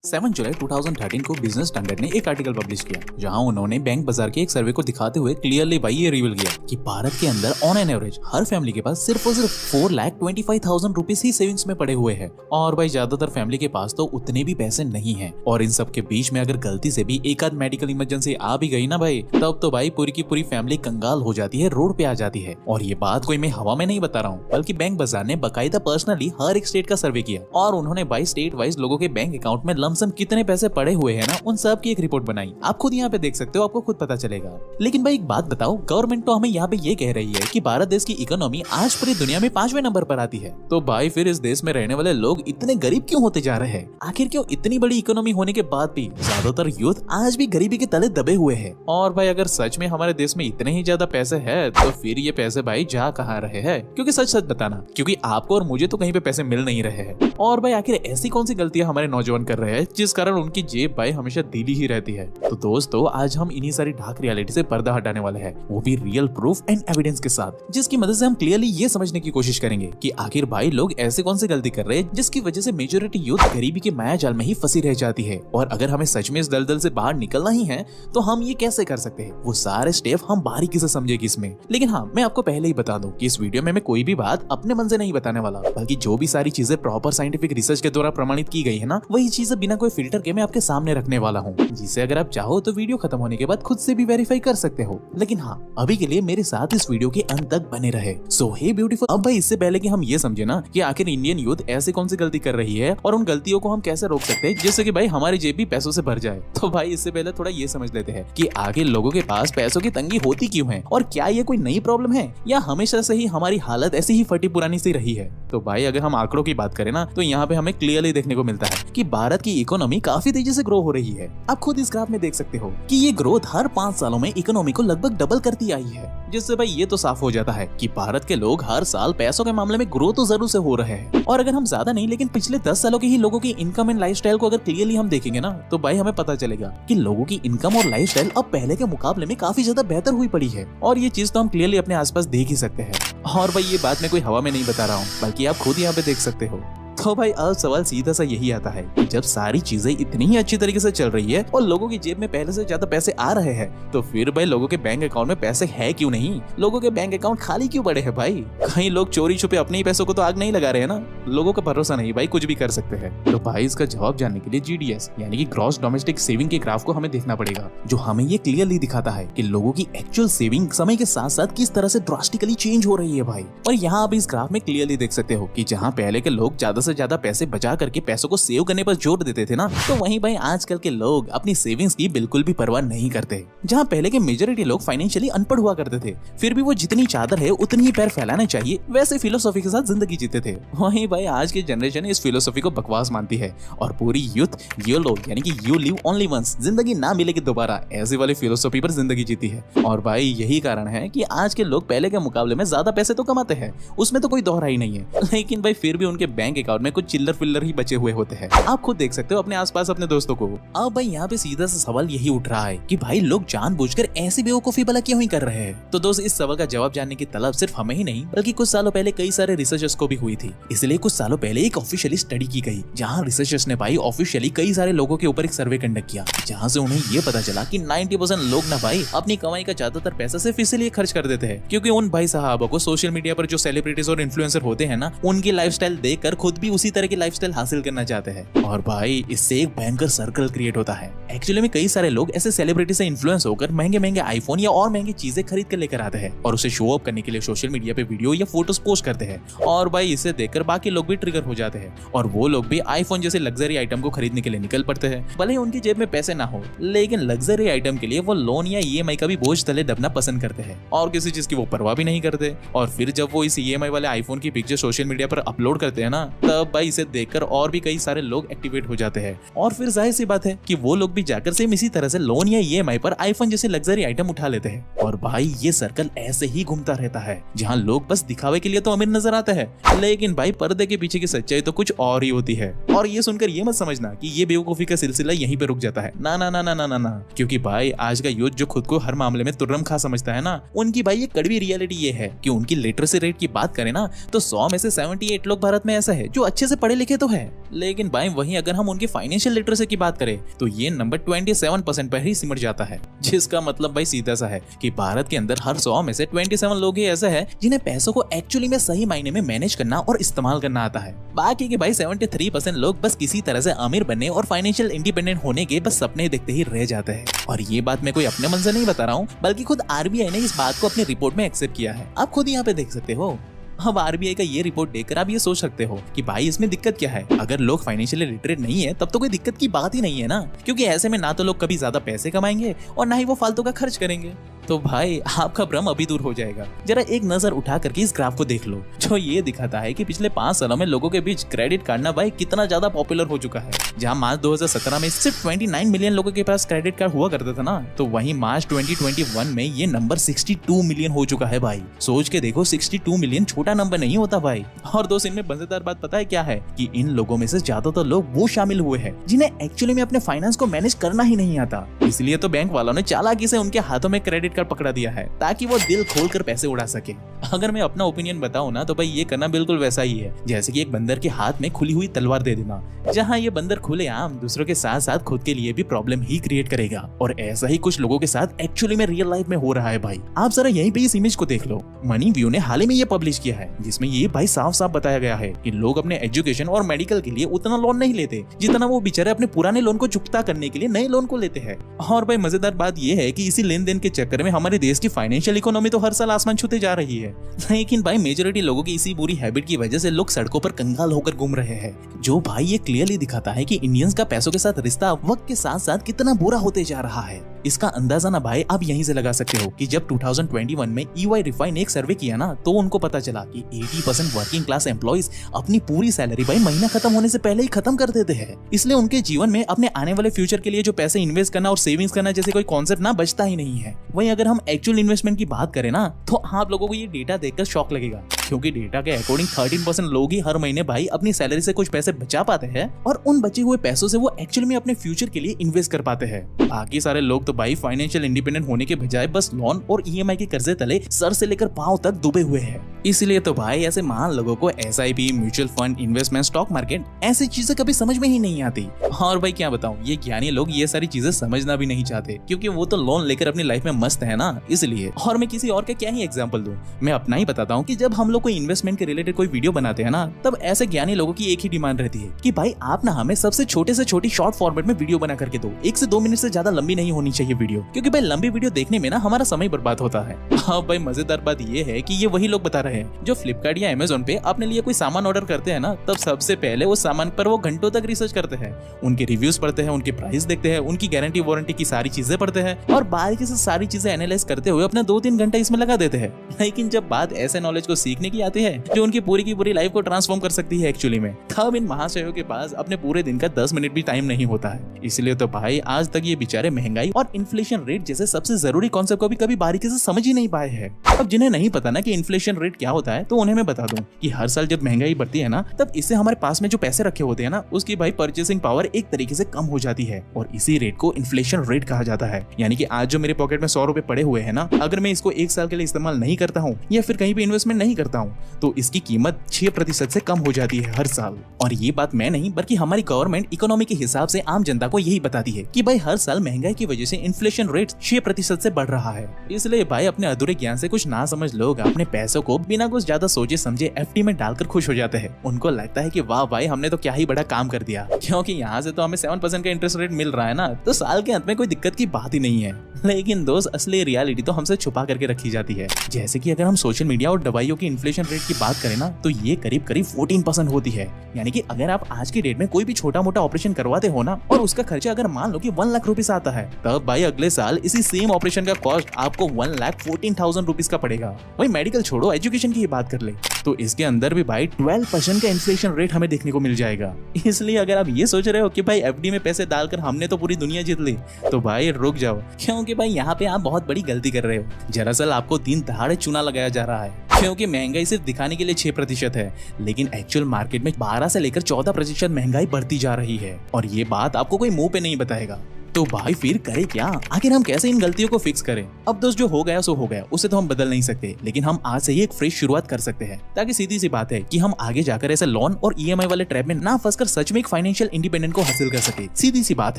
7 जुलाई 2013 को business standard ने एक आर्टिकल पब्लिश किया जहां उन्होंने बैंक बाजार के एक सर्वे को दिखाते हुए क्लियरली भाई ये रिवील किया कि भारत के अंदर on an average her family के पास सिर्फ और सिर्फ 4,25,000 रुपीज ही सेविंग्स में पड़े हुए हैं। और भाई ज्यादातर फैमिली के पास तो उतने भी पैसे नहीं है। और इन सब के बीच में अगर गलती से भी एक आध मेडिकल इमरजेंसी आ भी गई ना भाई, तब तो भाई पूरी की पूरी फैमिली कंगाल हो जाती है, रोड पे आ जाती है। और ये बात कोई मैं हवा में नहीं बता रहा हूँ, बल्कि बैंक बाजार ने बाकायदा पर्सनली हर एक स्टेट का सर्वे किया और उन्होंने भाई स्टेट वाइज लोगों के बैंक अकाउंट में लमसम कितने पैसे पड़े हुए हैं ना, उन सब की एक रिपोर्ट बनाई। आप खुद यहाँ पे देख सकते हो, आपको खुद पता चलेगा। लेकिन भाई एक बात बताओ, गवर्नमेंट तो हमें यहाँ पे ये कह रही है कि भारत देश की इकोनॉमी आज पूरी दुनिया में 5वें नंबर पर आती है, तो भाई फिर इस देश में रहने वाले लोग इतने गरीब क्यों होते जा रहे हैं? आखिर क्यों इतनी बड़ी इकोनॉमी होने के बाद भी ज्यादातर यूथ आज भी गरीबी के तले दबे हुए हैं? और भाई अगर सच में हमारे देश में इतने ही ज्यादा पैसे है, तो फिर ये पैसे भाई जा कहाँ रहे हैं? क्योंकि सच सच बताना, क्योंकि आपको और मुझे तो कहीं पे पैसे मिल नहीं रहे हैं। और भाई आखिर ऐसी कौन सी गलतियां हमारे नौजवान कर रहे हैं जिस कारण उनकी जेब भाई हमेशा ढीली ही रहती है? तो दोस्तों आज हम इन्हीं सारी डार्क रियलिटी से पर्दा हटाने वाले हैं, वो भी रियल प्रूफ एंड एविडेंस के साथ, जिसकी मदद से हम क्लियरली ये समझने की कोशिश करेंगे कि आखिर भाई लोग ऐसे कौन सी गलती कर रहे हैं जिसकी वजह से मेजॉरिटी यूथ गरीबी के माया जाल में ही फंसी रह जाती है। और अगर हमें सच में इस दलदल से बाहर निकलना ही है तो हम ये कैसे कर सकते हैं, वो सारे स्टेप हम बारीकी से समझेंगे इसमें। लेकिन हाँ, मैं आपको पहले ही बता दूं कि इस वीडियो में मैं कोई भी बात अपने मन से नहीं बताने वाला, बल्कि जो भी सारी चीजें प्रॉपर साइंटिफिक रिसर्च के द्वारा प्रमाणित की गई है ना, वही चीजें बिना कोई फिल्टर के मैं आपके सामने रखने वाला हूँ, जिसे अगर आप चाहो तो वीडियो खत्म होने के बाद खुद से भी वेरीफाई कर सकते हो। लेकिन हाँ, अभी के लिए मेरे साथ इस वीडियो के अंत तक बने रहे। सो हे ब्यूटीफुल। अब भाई इससे पहले कि हम ये समझे ना कि आखिर इंडियन यूथ ऐसे कौन सी गलती कर रही है और उन गलतियों को हम कैसे रोक सकते हैं जिससे कि भाई हमारी जेब भी पैसों से भर जाए, तो भाई इससे पहले थोड़ा ये समझ लेते हैं कि आखिर लोगों के पास पैसों की तंगी होती क्यों है और क्या ये कोई नई प्रॉब्लम है या हमेशा से ही हमारी हालत ऐसी ही फटी पुरानी सी रही है। तो भाई अगर हम आंकड़ों की बात करें ना, तो यहाँ पे हमें क्लियरली देखने को मिलता है कि भारत की इकोनॉमी काफी तेजी से ग्रो हो रही है। आप खुद इस ग्राफ में देख सकते हो कि ये ग्रोथ हर 5 सालों में इकोनॉमी को लगभग डबल करती आई है, जिससे भाई ये तो साफ हो जाता है कि भारत के लोग हर साल पैसों के मामले में ग्रो तो जरूर से हो रहे हैं। और अगर हम ज्यादा नहीं लेकिन पिछले 10 सालों के ही लोगों की इनकम एंड लाइफस्टाइल को अगर क्लियरली हम देखेंगे ना, तो भाई हमें पता चलेगा कि लोगों की इनकम और लाइफस्टाइल अब पहले के मुकाबले में काफी ज्यादा बेहतर हुई पड़ी है। और ये चीज तो हम क्लियरली अपने आसपास देख ही सकते हैं। और भाई ये बात मैं कोई हवा में नहीं बता रहा हूँ, बल्कि आप खुद यहाँ पे देख सकते हो। तो भाई अब सवाल सीधा सा यही आता है कि जब सारी चीजें इतनी ही अच्छी तरीके से चल रही है और लोगों की जेब में पहले से ज्यादा पैसे आ रहे हैं, तो फिर भाई लोगों के बैंक अकाउंट में पैसे है क्यों नहीं? लोगों के बैंक अकाउंट खाली क्यों पड़े हैं भाई? कहीं लोग चोरी छुपे अपने ही पैसों को तो आग नहीं लगा रहे हैं ना? लोगों का भरोसा नहीं भाई, कुछ भी कर सकते हैं। तो भाई इसका जवाब जानने के लिए GDS यानी कि ग्रॉस डोमेस्टिक सेविंग के ग्राफ को हमें देखना पड़ेगा, जो हमें ये क्लियरली दिखाता है कि लोगों की एक्चुअल सेविंग समय के साथ साथ किस तरह से ड्रास्टिकली चेंज हो रही है भाई। और यहाँ आप इस ग्राफ में क्लियरली देख सकते हो कि जहाँ पहले के लोग ज्यादा से ज्यादा पैसे बचा करके पैसों को सेव करने पर जोर देते थे ना, तो वहीं भाई आजकल के लोग अपनी सेविंग्स की बिल्कुल भी परवाह नहीं करते। जहां पहले के मेजॉरिटी लोग फाइनेंशियली अनपढ़ हुआ करते थे, फिर भी वो जितनी चादर है उतनी ही पैर फैलाना चाहिए, वैसे फिलोसॉफी के साथ जिंदगी जीते थे। वहीं भाई आज की जनरेशन इस फिलोसॉफी को बकवास मानती है और पूरी यूथ YOLO यानी कि यू लिव ओनली वंस, जिंदगी ना मिलेगी दोबारा, ऐसी वाली फिलोसॉफी पर जिंदगी जीती है। और भाई यही कारण है कि आज के लोग पहले के मुकाबले में ज्यादा पैसे तो कमाते हैं, उसमें तो कोई दोहरा ही नहीं है, लेकिन भाई फिर भी उनके बैंक अकाउंट में कुछ चिल्लर फिल्लर ही बचे हुए होते हैं। आप खुद देख सकते हो अपने आसपास अपने दोस्तों को। अब भाई यहाँ पे सीधा सा सवाल यही उठ रहा है कि भाई लोग जानबूझकर ऐसी बेवकूफी भला क्यों ही कर रहे हैं? तो दोस्त इस सवाल का जवाब जानने की तलब सिर्फ हमें ही नहीं, बल्कि कुछ सालों पहले कई सारे रिसर्चर्स को भी हुई थी। इसलिए कुछ सालों पहले एक ऑफिशियली स्टडी की गई, जहाँ रिसर्चर्स ने भाई ऑफिशियली कई सारे लोगों के ऊपर एक सर्वे कंडक्ट किया, जहाँ से उन्हें ये पता चला कि 90% लोग ना भाई अपनी कमाई का ज्यादातर पैसा सिर्फ इसीलिए खर्च कर देते हैं क्योंकि उन भाई साहबों को सोशल मीडिया पर जो सेलिब्रिटीज और इन्फ्लुएंसर होते हैं ना, उनकी लाइफस्टाइल देखकर खुद भी उसी तरह की लाइफस्टाइल हासिल करना चाहते हैं। और भाई इससे एक भयंकर सर्कल क्रिएट होता है। एक्चुअली में कई सारे लोग ऐसे सेलिब्रिटी से इन्फ्लुएंस होकर महंगे महंगे आईफोन या और महंगी चीजें खरीद कर लेकर आते हैं और उसे शो अप करने के लिए सोशल मीडिया पे वीडियो या फोटोज पोस्ट करते हैं। और भाई इसे देखकर बाकी लोग भी ट्रिगर हो जाते हैं और वो लोग भी आईफोन जैसे लग्जरी आइटम को खरीदने के लिए निकल पड़ते हैं। भले ही उनकी जेब में पैसे ना हो, लेकिन लग्जरी आइटम के लिए वो लोन या EMI का भी बोझ तले दबना पसंद करते हैं और किसी चीज की वो परवाह भी नहीं करते। और फिर जब वो इस EMI वाले आईफोन की पिक्चर सोशल मीडिया पर अपलोड करते हैं ना, तब भाई इसे देखकर और भी कई सारे लोग एक्टिवेट हो जाते हैं और फिर जाहिर सी बात है कि वो लोग भी भी जाकर सेम इसी तरह से लोन या ईएमआई पर आईफोन जैसे लग्जरी आइटम उठा लेते हैं। और भाई ये सर्कल ऐसे ही घूमता रहता है, जहाँ लोग बस दिखावे के लिए तो अमीर नजर आते हैं, लेकिन भाई पर्दे के पीछे की सच्चाई तो कुछ और ही होती है। और ये सुनकर ये मत समझना कि ये बेवकूफी का सिलसिला यहीं पे रुक जाता है, ना ना ना ना ना ना ना। क्योंकि भाई आज का यूथ जो खुद को हर मामले में तुर्रम खा समझता है ना, उनकी भाई ये कड़वी रियलिटी ये है कि उनकी लिटरेसी रेट की बात करें ना तो 100 में से 78 लोग भारत में ऐसा है जो अच्छे से पढ़े लिखे तो है, लेकिन भाई वहीं अगर हम उनकी फाइनेंशियल लिटरेसी की बात करें तो ये नंबर 27% पर ही सिमट जाता है। जिसका मतलब भाई सीधा सा है कि भारत के अंदर हर 100 में से 27 लोग ही ऐसे हैं जिन्हें पैसों को एक्चुअली में सही मायने में मैनेज करना और इस्तेमाल करना आता है। बाकी के भाई 73% लोग बस किसी तरह से अमीर बनने और फाइनेंशियल इंडिपेंडेंट होने के बस सपने देखते ही रह जाते हैं। और ये बात मैं कोई अपने मन से नहीं बता रहा हूँ, बल्कि खुद आरबीआई ने इस बात को अपनी रिपोर्ट में एक्सेप्ट किया है। आप खुद यहाँ पे देख सकते हो। अब आरबीआई का ये रिपोर्ट देखकर आप ये सोच सकते हो कि भाई इसमें दिक्कत क्या है। अगर लोग फाइनेंशियली लिटरेट नहीं है तब तो कोई दिक्कत की बात ही नहीं है ना, क्योंकि ऐसे में ना तो लोग कभी ज्यादा पैसे कमाएंगे और ना ही वो फालतू का खर्च करेंगे। तो भाई आपका भ्रम अभी दूर हो जाएगा। जरा एक नजर उठा करके इस ग्राफ को देख लो, जो ये दिखाता है कि पिछले 5 सालों में लोगों के बीच क्रेडिट कार्ड ना भाई कितना ज्यादा पॉपुलर हो चुका है। जहां मार्च 2017 में सिर्फ 29 मिलियन लोगों के पास क्रेडिट कार्ड हुआ करता था ना, तो वहीं मार्च 2021 में ये नंबर 62 मिलियन हो चुका है। भाई सोच के देखो, 62 मिलियन छोटा नंबर नहीं होता भाई। और दोस्त इनमें मजेदार बात पता है क्या है कि इन लोगों में से ज्यादातर लोग वो शामिल हुए हैं जिन्हें एक्चुअली में अपने फाइनेंस को मैनेज करना ही नहीं आता। इसलिए तो बैंक वालों ने चालाकी से उनके हाथों में क्रेडिट कार्ड पकड़ा दिया है ताकि वो दिल खोलकर पैसे उड़ा सके। अगर मैं अपना ओपिनियन बताऊं ना तो भाई ये करना बिल्कुल वैसा ही है जैसे कि एक बंदर के हाथ में खुली हुई तलवार दे देना, जहां ये बंदर खुलेआम दूसरों के साथ साथ खुद के लिए भी प्रॉब्लम ही क्रिएट करेगा। और ऐसा ही कुछ लोगों के साथ एक्चुअली में रियल लाइफ में हो रहा है। भाई आप जरा यहीं पे इस इमेज को देख लो। मनी व्यू ने हाल ही में ये पब्लिश किया है, जिसमें ये भाई साफ साफ बताया गया है कि लोग अपने एजुकेशन और मेडिकल के लिए उतना लोन नहीं लेते जितना वो बेचारे अपने पुराने लोन को चुकता करने के लिए नए लोन को लेते हैं। और भाई मजेदार बात ये है कि इसी लेन देन के चक्कर में हमारे देश की फाइनेंशियल इकोनॉमी तो हर साल आसमान छूते जा रही है। लेकिन भाई मेजोरिटी लोगों की इसी बुरी हैबिट की वजह से लोग सड़कों पर कंगाल होकर घूम रहे हैं, जो भाई ये क्लियरली दिखाता है कि इंडियंस का पैसों के साथ रिश्ता वक्त के साथ साथ कितना बुरा होते जा रहा है। इसका अंदाजा ना भाई आप यहीं से लगा सकते हो कि जब 2021 में EY रिफाइन ने एक सर्वे किया ना, तो उनको पता चला कि 80% वर्किंग क्लास एम्प्लॉइज अपनी पूरी सैलरी भाई महीना खत्म होने से पहले ही खत्म कर देते हैं। इसलिए उनके जीवन में अपने आने वाले फ्यूचर के लिए जो पैसे इन्वेस्ट करना और सेविंग्स करना जैसे कोई कॉन्सेप्ट ना बचता ही नहीं है। वहीं अगर हम एक्चुअल इन्वेस्टमेंट की बात करें ना, तो आप लोगों को ये डेटा देखकर शॉक लगेगा, क्योंकि डेटा के अकॉर्डिंग 13% लोग ही हर महीने भाई अपनी सैलरी से कुछ पैसे बचा पाते हैं और उन बचे हुए पैसों से वो एक्चुअली में अपने फ्यूचर के लिए इन्वेस्ट कर पाते हैं। बाकी सारे लोग तो भाई फाइनेंशियल इंडिपेंडेंट होने के बजाय बस लोन और EMI के कर्जे तले सर से लेकर पांव तक डूबे हुए हैं। इसलिए तो भाई ऐसे महान लोगों को SIP, mutual fund, investment, stock market ऐसी चीजें कभी समझ में ही नहीं आती। और भाई क्या बताऊं, ये ज्ञानी लोग ये सारी चीजें समझना भी नहीं चाहते, क्योंकि वो तो लोन लेकर अपनी लाइफ में मस्त है ना, इसलिए। और मैं किसी और का क्या ही एग्जाम्पल दूं, मैं अपना ही बताता हूँ कि जब हम लोग कोई इन्वेस्टमेंट के रिलेटेड कोई वीडियो बनाते हैं ना, तब ऐसे ज्ञानी लोगों की एक ही डिमांड रहती है कि भाई आप ना हमें सबसे छोटे से छोटी शॉर्ट फॉर्मेट में वीडियो बना करके दो। 1 से 2 मिनट से ज्यादा लंबी नहीं होनी चाहिए वीडियो, क्योंकि भाई लंबी वीडियो देखने में ना हमारा समय बर्बाद होता है। हाँ भाई मजेदार बात ये है कि ये वही लोग बता रहे हैं जो फ्लिपकार्ट या अमेजोन पे अपने लिए कोई सामान ऑर्डर करते हैं ना, तब सबसे पहले उस सामान पर वो घंटों तक रिसर्च करते हैं, उनके रिव्यूज पढ़ते हैं, उनके प्राइस देखते हैं, उनकी गारंटी वारंटी की सारी चीजें पढ़ते हैं और बारीकी से सारी चीजें एनालाइज करते हुए अपना 2-3 घंटा इसमें लगा देते हैं। लेकिन जब बात ऐसे नॉलेज को सीखने की आती है जो उनकी पूरी की पूरी लाइफ को ट्रांसफॉर्म कर सकती है एक्चुअली में, तब इन महाशयों के पास अपने पूरे दिन का 10 मिनट भी टाइम नहीं होता है। इसलिए तो भाई आज तक ये बेचारे महंगाई और इन्फ्लेशन रेट जैसे सबसे जरूरी कॉन्सेप्ट को भी कभी बारीकी से समझ ही नहीं पाए हैं। अब जिन्हें नहीं पता ना कि इन्फ्लेशन रेट क्या होता है, तो उन्हें मैं बता दूं कि हर साल जब महंगाई बढ़ती है ना, तब इससे हमारे पास में जो पैसे रखे होते हैं ना, उसकी भाई परचेसिंग पावर एक तरीके से कम हो जाती है और इसी रेट को इन्फ्लेशन रेट कहा जाता है। यानी कि आज जो मेरे पॉकेट में 100 रुपए पड़े हुए हैं ना, अगर मैं इसको 1 साल के लिए इस्तेमाल नहीं करता हूँ या फिर कहीं पे इन्वेस्टमेंट नहीं करता हूँ, तो इसकी कीमत 6% से कम हो जाती है हर साल। और ये बात मैं नहीं बल्कि हमारी गवर्नमेंट इकोनॉमी के हिसाब से आम जनता को यही बताती है कि भाई हर साल महंगाई की वजह से इन्फ्लेशन रेट 6% से बढ़ रहा है। इसलिए भाई अपने अधूरे ज्ञान से कुछ ना समझ लोग अपने पैसों को बिना कुछ ज्यादा सोचे समझे FD में डालकर खुश हो जाते हैं। उनको लगता है कि वाह भाई हमने तो क्या ही बड़ा काम कर दिया, क्योंकि यहाँ से तो हमें 7% का इंटरेस्ट रेट मिल रहा है ना, तो साल के अंत में कोई दिक्कत की बात ही नहीं है। लेकिन दोस्त असली रियलिटी तो हमसे छुपा करके रखी जाती है। जैसे कि अगर हम सोशल मीडिया और दवाइयों की इन्फ्लेशन रेट की बात करें ना, तो ये करीब 14% होती है। यानी कि अगर आप आज की डेट में कोई भी छोटा मोटा ऑपरेशन करवाते हो ना, और उसका खर्चा अगर मान लो कि 1 लाख रुपीस आता है, तब भाई अगले साल इसी सेम ऑपरेशन का कॉस्ट आपको 1,14,000 रुपीस का पड़ेगा। वही मेडिकल छोड़ो, एजुकेशन की ही बात कर ले। तो इसके अंदर भी भाई 12% का इन्फ्लेशन रेट हमें देखने को मिल जाएगा। इसलिए अगर आप ये सोच रहे हो कि भाई एफडी में पैसे डालकर हमने तो पूरी दुनिया जीत ली, तो भाई रुक जाओ, क्योंकि भाई यहाँ पे आप बहुत बड़ी गलती कर रहे हो। दरअसल आपको दिन दहाड़े चूना लगाया जा रहा है, क्योंकि महंगाई सिर्फ दिखाने के लिए 6% है, लेकिन एक्चुअल मार्केट में 12 से लेकर 14% महंगाई बढ़ती जा रही है, और ये बात आपको कोई मुंह पे नहीं बताएगा। तो भाई फिर करे क्या, आखिर हम कैसे इन गलतियों को फिक्स करें? अब दोस्त जो हो गया सो हो गया, उसे तो हम बदल नहीं सकते, लेकिन हम आज से ही एक फ्रेश शुरुआत कर सकते हैं, ताकि सीधी सी बात है कि हम आगे जाकर ऐसे लोन और ईएमआई वाले ट्रैप में ना फंसकर सच में एक फाइनेंशियल इंडिपेंडेंट को हासिल कर सके। सीधी सी बात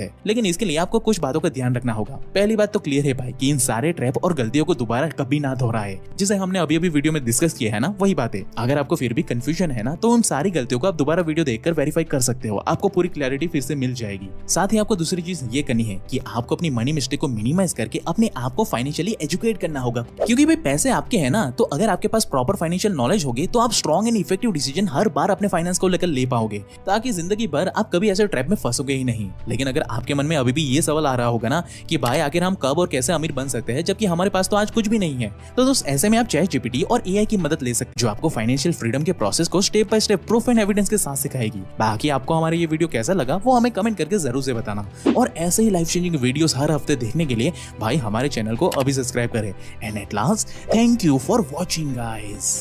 है, लेकिन इसके लिए आपको कुछ बातों का ध्यान रखना होगा। पहली बात तो क्लियर है भाई कि इन सारे ट्रैप और गलतियों को दोबारा कभी ना दोहराए, जिसे हमने अभी अभी वीडियो में डिस्कस किया है ना, वही बातें। अगर आपको फिर भी कंफ्यूजन है ना, तो उन सारी गलतियों को आप दोबारा वीडियो देखकर वेरीफाई कर सकते हो, आपको पूरी क्लैरिटी फिर से मिल जाएगी। साथ ही आपको दूसरी चीज ये करनी है कि आपको अपनी मनी मिस्टेक को मिनिमाइज करके अपने आप को फाइनेंशियली एजुकेट करना होगा, क्योंकि भाई पैसे आपके हैं ना, तो अगर आपके पास प्रॉपर फाइनेंशियल नॉलेज होगी तो आप स्ट्रॉन्ग एंड इफेक्टिव डिसीजन हर बार अपने फाइनेंस को लेकर ले पाओगे, ताकि जिंदगी भर आप कभी ऐसे ट्रैप में फंसोगे ही नहीं। लेकिन अगर आपके मन में अभी भी ये सवाल आ रहा होगा ना कि भाई आखिर हम कब और कैसे अमीर बन सकते हैं, जबकि हमारे पास तो आज कुछ भी नहीं है, तो दोस्त ऐसे में आप चैट जीपीटी और एआई की मदद ले सकते, जो आपको फाइनेंशियल फ्रीडम के प्रोसेस को step by step proof and evidence के साथ सिखाएगी। बाकी आपको हमारा ये वीडियो कैसा लगा वो हमें कमेंट करके जरूर से बताना, और ऐसे ही लाइफ चेंजिंग वीडियोस हर हफ्ते देखने के लिए भाई हमारे चैनल को अभी सब्सक्राइब करें। And at last, thank you for watching guys.